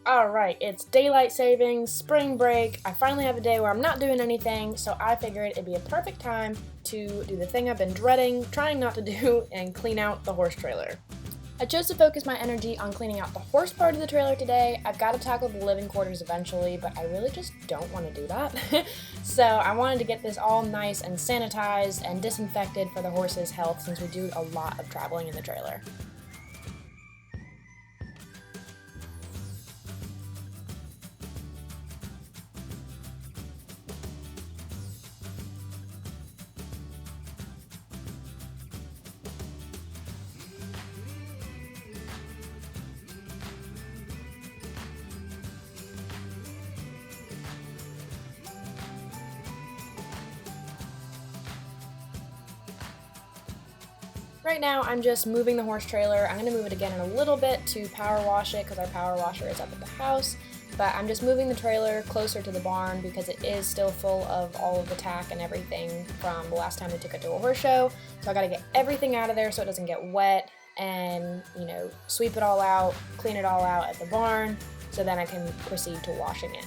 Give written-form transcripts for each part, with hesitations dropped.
Alright, it's daylight savings, spring break. I finally have a day where I'm not doing anything, so I figured it'd be a perfect time to do the thing I've been dreading, trying not to do, and clean out the horse trailer. I chose to focus my energy on cleaning out the horse part of the trailer today. I've got to tackle the living quarters eventually, but I really just don't want to do that. So I wanted to get this all nice and sanitized and disinfected for the horse's health since we do a lot of traveling in the trailer. Right now, I'm just moving the horse trailer. I'm going to move it again in a little bit to power wash it because our power washer is up at the house. But I'm just moving the trailer closer to the barn because it is still full of all of the tack and everything from the last time we took it to a horse show. So I got to get everything out of there so it doesn't get wet and, sweep it all out, clean it all out at the barn so then I can proceed to washing it.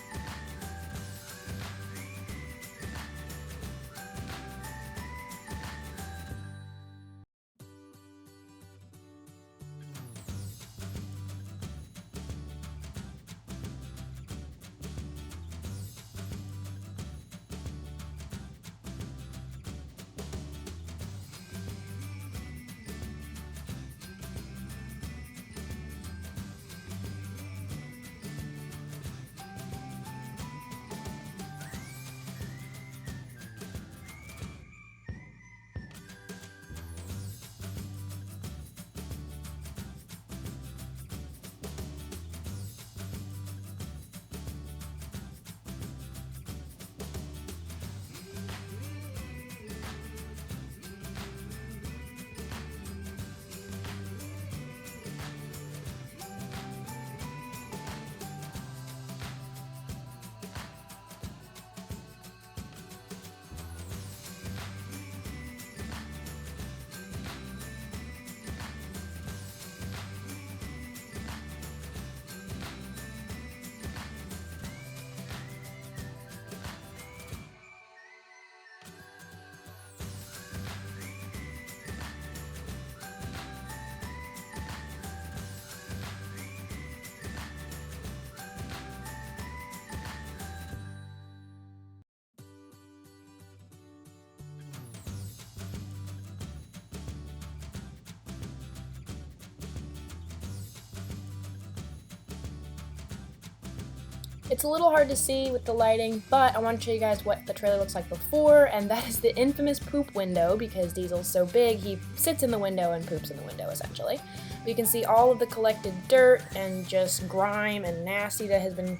It's a little hard to see with the lighting, but I want to show you guys what the trailer looks like before, and that is the infamous poop window because Diesel's so big, he sits in the window and poops in the window, essentially. But you can see all of the collected dirt and just grime and nasty that has been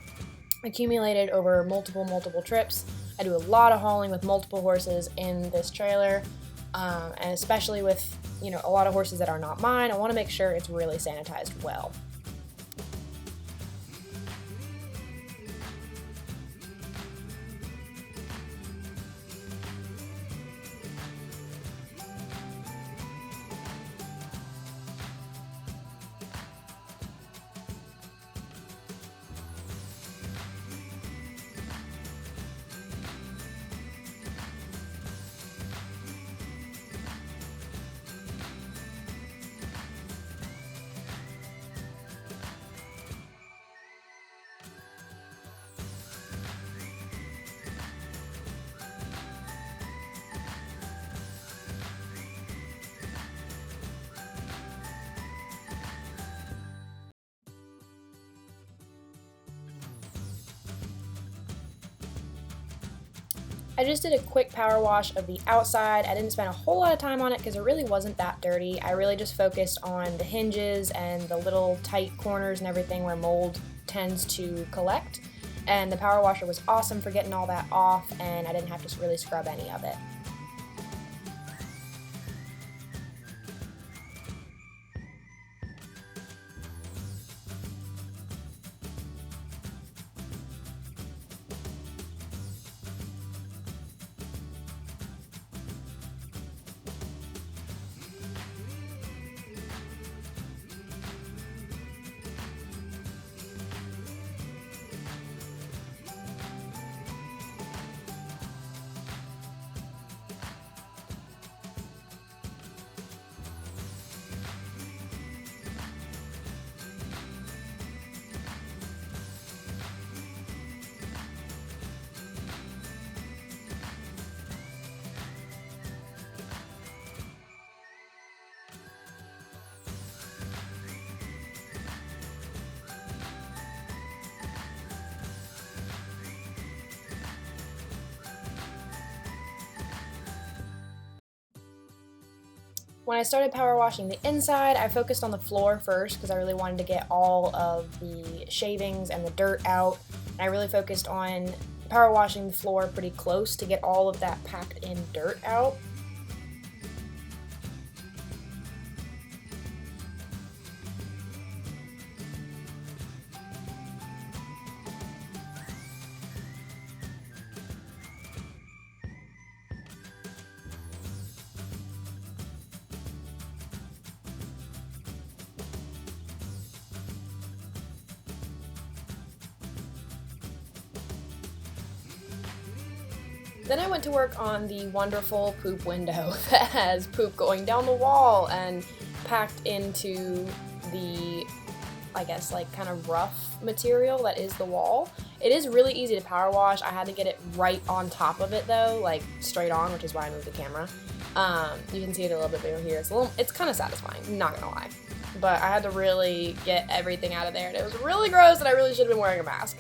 accumulated over multiple trips. I do a lot of hauling with multiple horses in this trailer, and especially with, a lot of horses that are not mine, I want to make sure it's really sanitized well. I just did a quick power wash of the outside. I didn't spend a whole lot of time on it because it really wasn't that dirty. I really just focused on the hinges and the little tight corners and everything where mold tends to collect. And the power washer was awesome for getting all that off, and I didn't have to really scrub any of it. When I started power washing the inside, I focused on the floor first because I really wanted to get all of the shavings and the dirt out. I really focused on power washing the floor pretty close to get all of that packed in dirt out. Then I went to work on the wonderful poop window that has poop going down the wall and packed into the, I guess, like kind of rough material that is the wall. It is really easy to power wash. I had to get it right on top of it though, like straight on, which is why I moved the camera. You can see it a little bit better here. It's kind of satisfying, not gonna lie. But I had to really get everything out of there and it was really gross and I really should have been wearing a mask.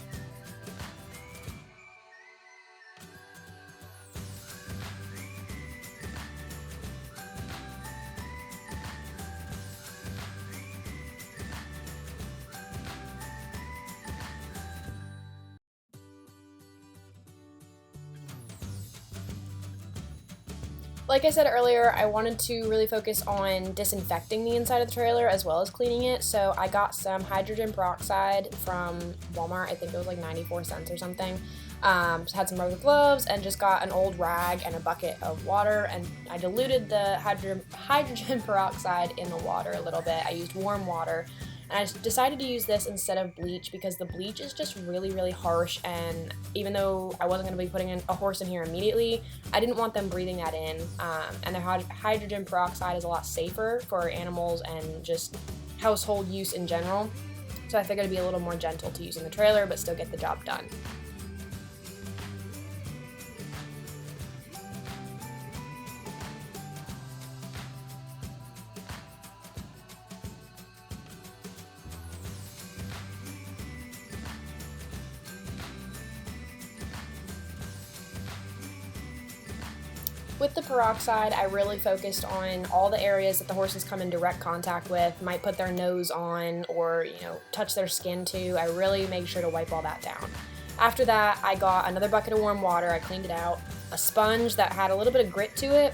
Like I said earlier, I wanted to really focus on disinfecting the inside of the trailer as well as cleaning it, so I got some hydrogen peroxide from Walmart. I think it was like 94 cents or something. Just had some rubber gloves and just got an old rag and a bucket of water, and I diluted the hydrogen peroxide in the water a little bit. I used warm water. And I decided to use this instead of bleach because the bleach is just really, really harsh, and even though I wasn't going to be putting a horse in here immediately, I didn't want them breathing that in, and the hydrogen peroxide is a lot safer for animals and just household use in general, so I figured it'd be a little more gentle to use in the trailer but still get the job done. With the peroxide, I really focused on all the areas that the horses come in direct contact with, might put their nose on or, touch their skin to. I really made sure to wipe all that down. After that, I got another bucket of warm water, I cleaned it out, a sponge that had a little bit of grit to it,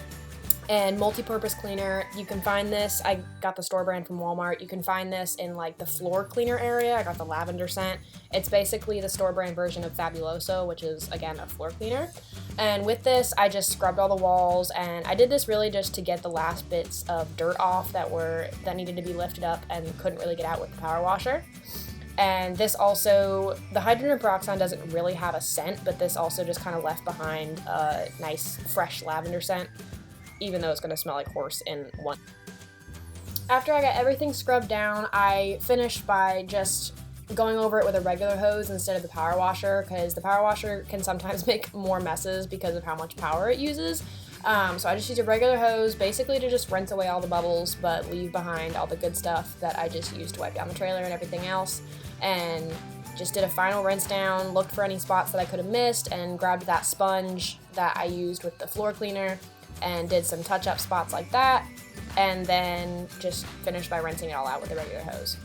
and multi-purpose cleaner. You can find this, I got the store brand from Walmart. You can find this in like the floor cleaner area. I got the lavender scent. It's basically the store brand version of Fabuloso, which is again a floor cleaner. And with this, I just scrubbed all the walls, and I did this really just to get the last bits of dirt off that needed to be lifted up and couldn't really get out with the power washer. And this also, the hydrogen peroxide doesn't really have a scent, but this also just kind of left behind a nice fresh lavender scent, even though it's going to smell like horse in one. After I got everything scrubbed down, I finished by just going over it with a regular hose instead of the power washer, because the power washer can sometimes make more messes because of how much power it uses. So I just used a regular hose basically to just rinse away all the bubbles but leave behind all the good stuff that I just used to wipe down the trailer and everything else, and just did a final rinse down, looked for any spots that I could have missed, and grabbed that sponge that I used with the floor cleaner and did some touch-up spots like that, and then just finished by rinsing it all out with a regular hose.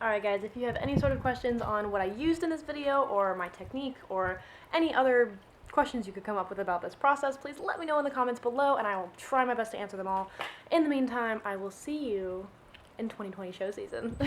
Alright guys, if you have any sort of questions on what I used in this video or my technique or any other questions you could come up with about this process, please let me know in the comments below and I will try my best to answer them all. In the meantime, I will see you in 2020 show season.